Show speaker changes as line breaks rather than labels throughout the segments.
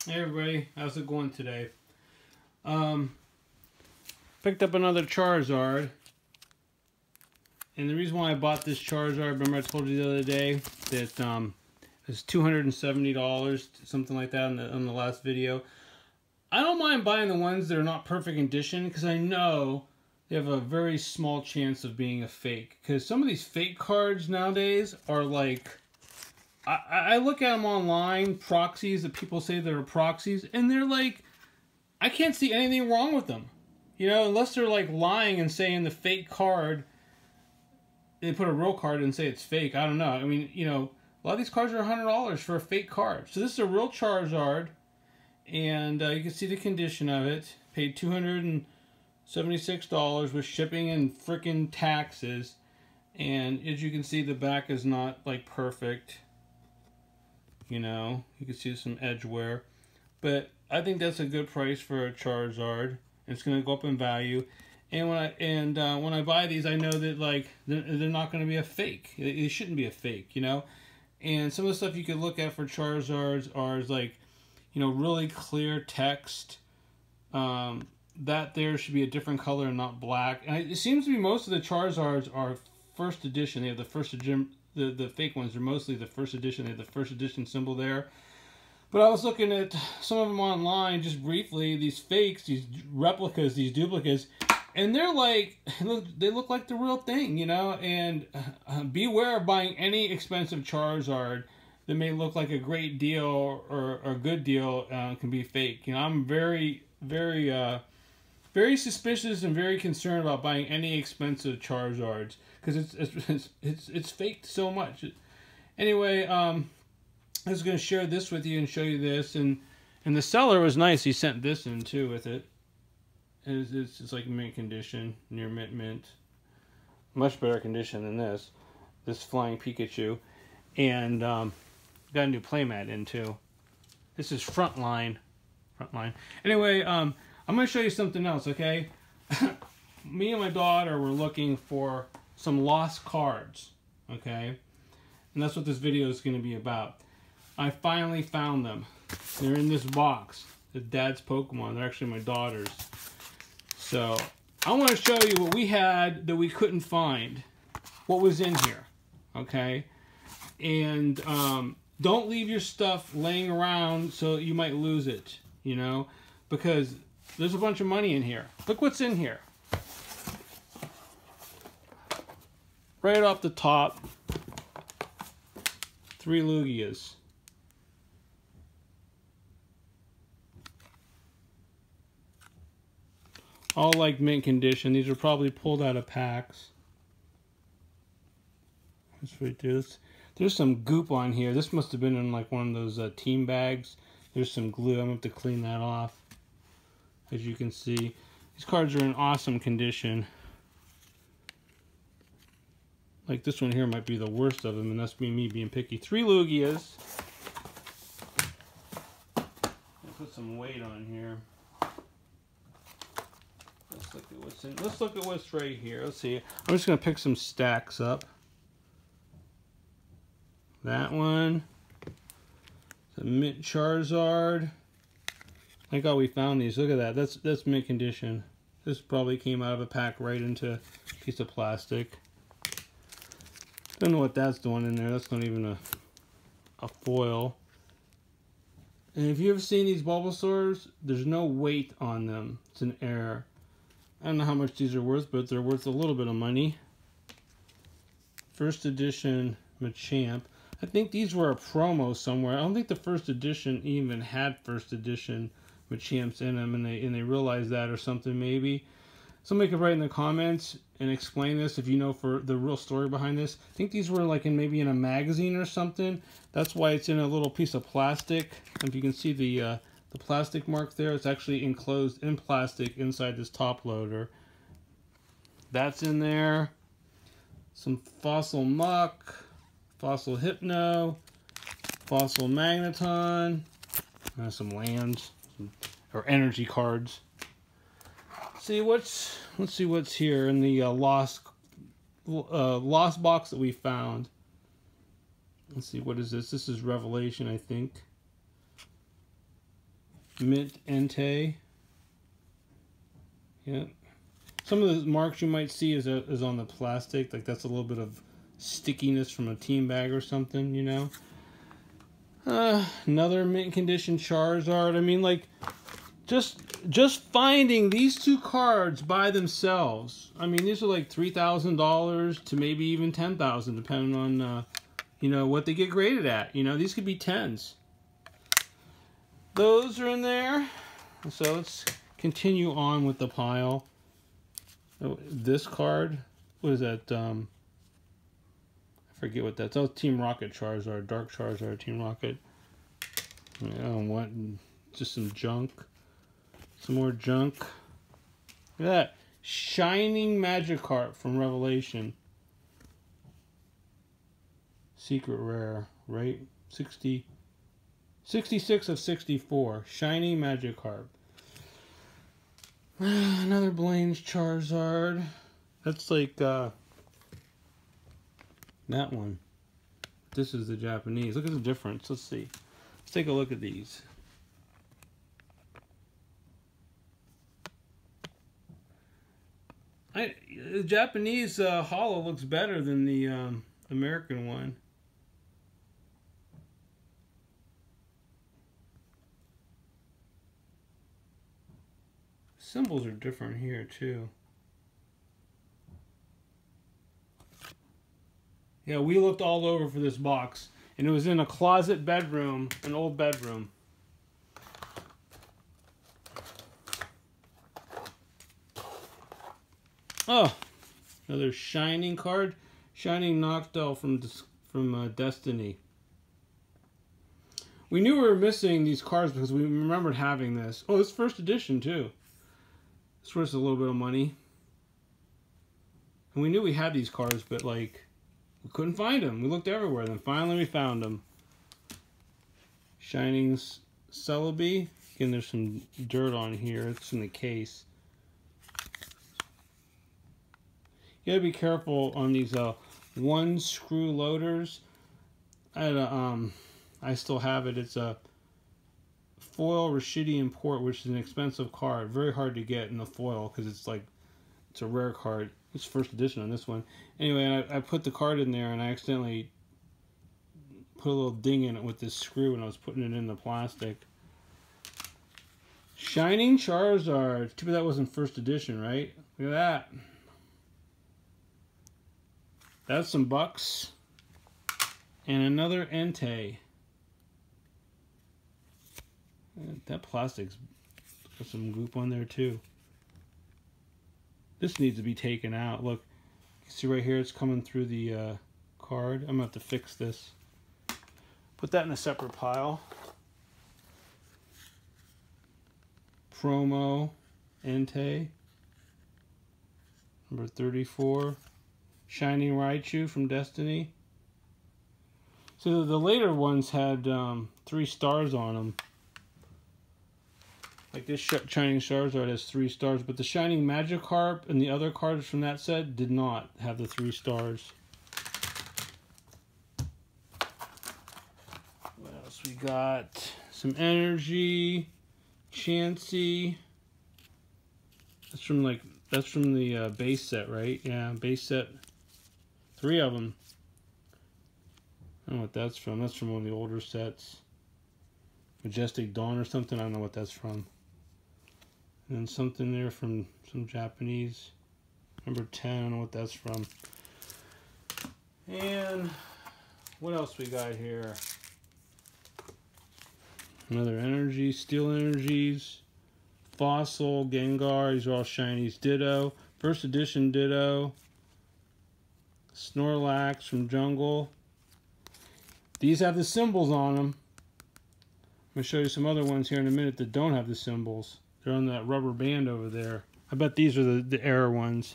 Hey everybody, how's it going today? Um, Picked up another Charizard, and the reason why I bought this Charizard, remember I told you the other day that it's $270, something like that on the last video. I don't mind buying the ones that are not perfect condition because I know they have a very small chance of being a fake. Because some of these fake cards nowadays are like, I look at them online, proxies that people say they're proxies, and they're like, I can't see anything wrong with them. You know, unless they're like lying and saying the fake card, they put a real card and say it's fake. I don't know. I mean, you know, a lot of these cards are $100 for a fake card. So this is a real Charizard, and you can see the condition of it. Paid $276 with shipping and frickin' taxes. And as you can see, the back is not like perfect. You know, you can see some edge wear. But I think that's a good price for a Charizard. It's going to go up in value. And when I buy these, I know that like they're not going to be a fake. It shouldn't be a fake, you know. And some of the stuff you could look at for Charizards are like, you know, really clear text. That there should be a different color and not black. And it seems to be most of the Charizards are first edition. They have the first edition. The fake ones are mostly the first edition. They have the first edition symbol there. But I was looking at some of them online just briefly, these fakes, these replicas, these duplicates, and they're like, they look like the real thing, you know? And beware of buying any expensive Charizard that may look like a great deal or a good deal can be fake. You know, I'm very, very suspicious and very concerned about buying any expensive Charizards because it's faked so much. Anyway, I was going to share this with you and show you this, and the seller was nice. He sent this in too with it. It's like mint condition, near mint. Much better condition than this Flying Pikachu, and got a new playmat in too. This is Frontline. Anyway, I'm going to show you something else, okay? Me and my daughter were looking for some lost cards, okay? And that's what this video is going to be about. I finally found them. They're in this box. The Dad's Pokemon. They're actually my daughter's. So, I want to show you what we had that we couldn't find. What was in here. Okay? And don't leave your stuff laying around so you might lose it. You know? Because there's a bunch of money in here. Look what's in here. Right off the top. 3 Lugias. All like mint condition. These are probably pulled out of packs. Let's read through this. There's some goop on here. This must have been in like one of those team bags. There's some glue. I'm going to have to clean that off. As you can see, these cards are in awesome condition. Like this one here might be the worst of them, and that's me being picky. 3 Lugias. I'll put some weight on here. Let's look at what's right here. Let's see. I'm just gonna pick some stacks up. That one. The mint Charizard. Thank God we found these. Look at that. That's mint condition. This probably came out of a pack right into a piece of plastic. Don't know what that's doing in there. That's not even a foil. And if you've ever seen these Bulbasaurs, there's no weight on them. It's an error. I don't know how much these are worth, but they're worth a little bit of money. First edition Machamp. I think these were a promo somewhere. I don't think the first edition even had first edition Machamps in them, and they realized that or something maybe. Somebody could write in the comments and explain this if you know for the real story behind this. I think these were like maybe in a magazine or something. That's why it's in a little piece of plastic. If you can see the plastic mark there, it's actually enclosed in plastic inside this top loader. That's in there. Some Fossil Muck, Fossil Hypno, Fossil Magneton, some lands, or energy cards. Let's see what's here in the lost box that we found. Let's see, what is this? This is Revelation, I think. mint Entei. Yeah. Some of the marks you might see is on the plastic. Like that's a little bit of stickiness from a team bag or something, you know. Another mint condition Charizard. I mean, like, just finding these two cards by themselves. I mean, these are like $3,000 to maybe even $10,000, depending on you know, what they get graded at. You know, these could be 10s. Those are in there. So let's continue on with the pile. Oh, this card, what is that? I forget what that's. Oh, Team Rocket Charizard, Dark Charizard, Team Rocket. I don't want just some junk. Some more junk. Look at that. Shining Magikarp from Revelation. Secret rare, right? 66 of 64. Shining Magikarp. Another Blaine's Charizard. That's like that one. This is the Japanese. Look at the difference. Let's see. Let's take a look at these. The Japanese holo looks better than the American one. Symbols are different here too. Yeah, we looked all over for this box, and it was in a closet bedroom, an old bedroom. Oh, another Shining card. Shining Noctowl from Destiny. We knew we were missing these cards because we remembered having this. Oh, it's first edition too. It's worth a little bit of money. And we knew we had these cards, but like, we couldn't find them. We looked everywhere, then finally we found them. Shining Celebi. Again, there's some dirt on here. It's in the case. You gotta be careful on these one screw loaders. I had a, I still have it. It's a foil Rashidian Port, which is an expensive card. Very hard to get in the foil because it's like, it's a rare card. It's first edition on this one. Anyway, I put the card in there and I accidentally put a little ding in it with this screw when I was putting it in the plastic. Shining Charizard. Too bad that wasn't first edition, right? Look at that. That's some bucks. And another Entei. That plastic's got some goop on there too. This needs to be taken out. Look, you can see right here it's coming through the card. I'm going to have to fix this. Put that in a separate pile. Promo Entei. Number 34. Shining Raichu from Destiny. So the later ones had 3 stars on them. Like this Shining Charizard has 3 stars, but the Shining Magikarp and the other cards from that set did not have the 3 stars. What else we got? Some Energy, Chansey. That's from the base set, right? Yeah, base set. 3 of them. I don't know what that's from. That's from one of the older sets. Majestic Dawn or something. I don't know what that's from. And then something there from some Japanese. Number 10. I don't know what that's from. And what else we got here? Another Energy. Steel Energies. Fossil. Gengar. These are all shinies. Ditto. First edition Ditto. Snorlax from Jungle. These have the symbols on them. I'm going to show you some other ones here in a minute that don't have the symbols. They're on that rubber band over there. I bet these are the error ones.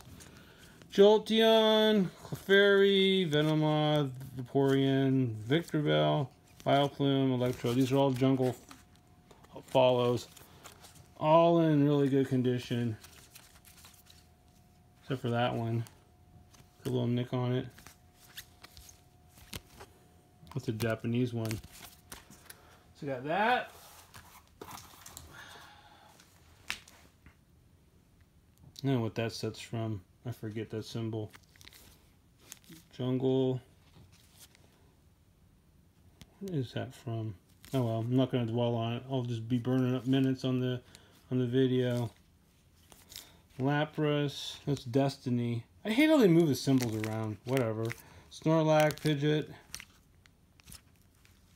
Jolteon, Clefairy, Venomoth, Vaporeon, Victreebel, Vileplume, Electro. These are all Jungle follows. All in really good condition. Except for that one. A little nick on it. That's a Japanese one. So we got that. I don't know what that set's from. I forget that symbol. Jungle. What is that from? Oh well, I'm not going to dwell on it. I'll just be burning up minutes on the video. Lapras. That's Destiny. I hate how they move the symbols around. Whatever. Snorlax, Pidgeot.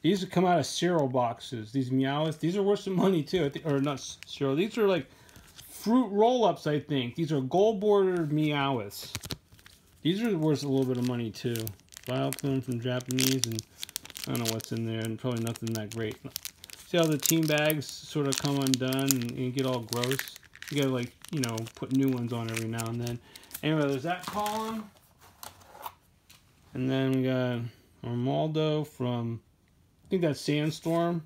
These come out of cereal boxes. These Meowths. These are worth some money too. I think, or not cereal. These are like fruit roll-ups, I think. These are gold-bordered Meowths. These are worth a little bit of money too. Vileplume from Japanese, and I don't know what's in there, and probably nothing that great. See how the team bags sort of come undone and get all gross? You gotta, like, you know, put new ones on every now and then. Anyway, there's that column. And then we got Armaldo from, I think that's Sandstorm.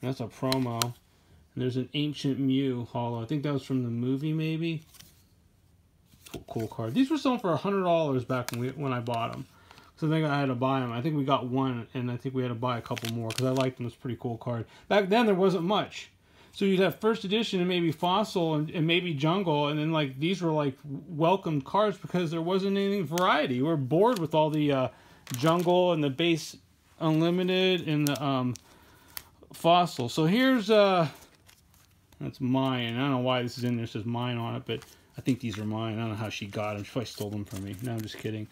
That's a promo. And there's an Ancient Mew holo. I think that was from the movie, maybe. Cool card. These were selling for $100 back when I bought them. So I think I had to buy them. I think we got one, and I think we had to buy a couple more because I liked them. It was a pretty cool card. Back then, there wasn't much. So you'd have first edition and maybe Fossil and maybe Jungle, and then like these were like welcomed cards because there wasn't any variety. We were bored with all the Jungle and the base Unlimited and the Fossil. So here's that's mine. I don't know why this is in there. It says mine on it, but I think these are mine. I don't know how she got them. She probably stole them from me. No, I'm just kidding.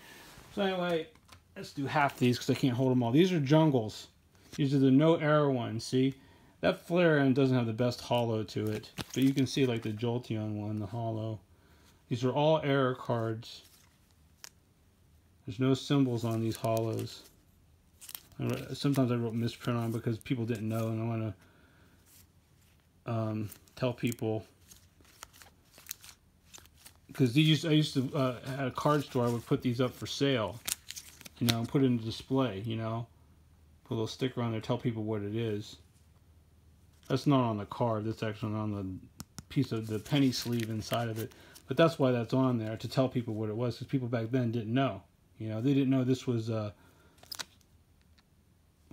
So anyway, let's do half these because I can't hold them all. These are Jungles. These are the no error ones. See? That Flareon doesn't have the best holo to it, but you can see like the Jolteon one, the holo. These are all error cards. There's no symbols on these holos. Sometimes I wrote misprint on because people didn't know, and I want to tell people. Because I used to at a card store, I would put these up for sale, you know, and put it in the display, you know, put a little sticker on there, tell people what it is. That's not on the card. That's actually on the piece of the penny sleeve inside of it. But that's why that's on there, to tell people what it was, because people back then didn't know. You know, they didn't know this was, well,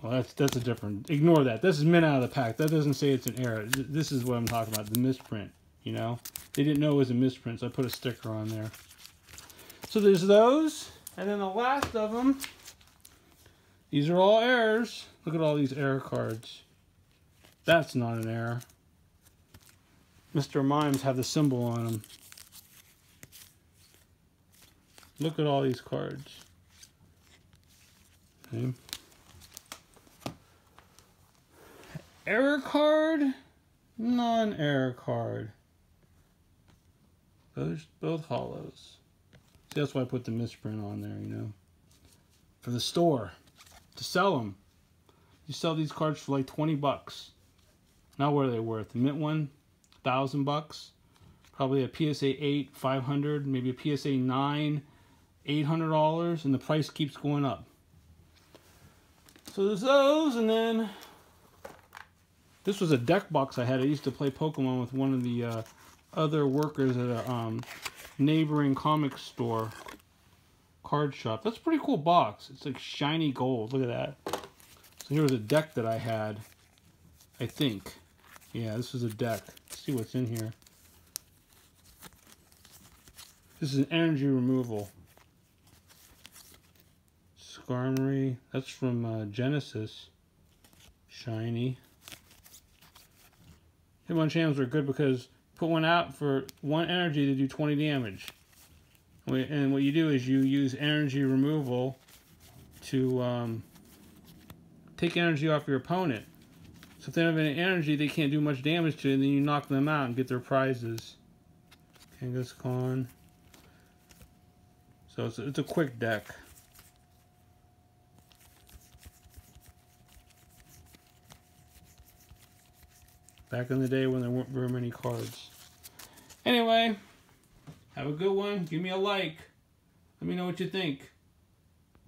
that's a different, ignore that. This is mint out of the pack. That doesn't say it's an error. This is what I'm talking about, the misprint, you know. They didn't know it was a misprint, so I put a sticker on there. So there's those, and then the last of them, these are all errors. Look at all these error cards. That's not an error. Mr. Mimes have the symbol on them. Look at all these cards. Okay. Error card, non-error card. Those both holos. See, that's why I put the misprint on there, you know. For the store, to sell them. You sell these cards for like 20 bucks. Now what are they worth? The mint one, $1,000. Probably a PSA 8, 500. Maybe a PSA 9, $800. And the price keeps going up. So there's those, and then this was a deck box I had. I used to play Pokemon with one of the other workers at a neighboring comic store card shop. That's a pretty cool box. It's like shiny gold. Look at that. So here was a deck that I had, I think. Yeah, this is a deck. Let's see what's in here. This is an energy removal. Skarmory. That's from Genesis. Shiny. Hitmonchan are good because put one out for one energy to do 20 damage. And what you do is you use energy removal to take energy off your opponent. So if they don't have any energy, they can't do much damage to it, and then you knock them out and get their prizes. Kangaskhan. So it's a quick deck. Back in the day when there weren't very many cards. Anyway, have a good one. Give me a like. Let me know what you think.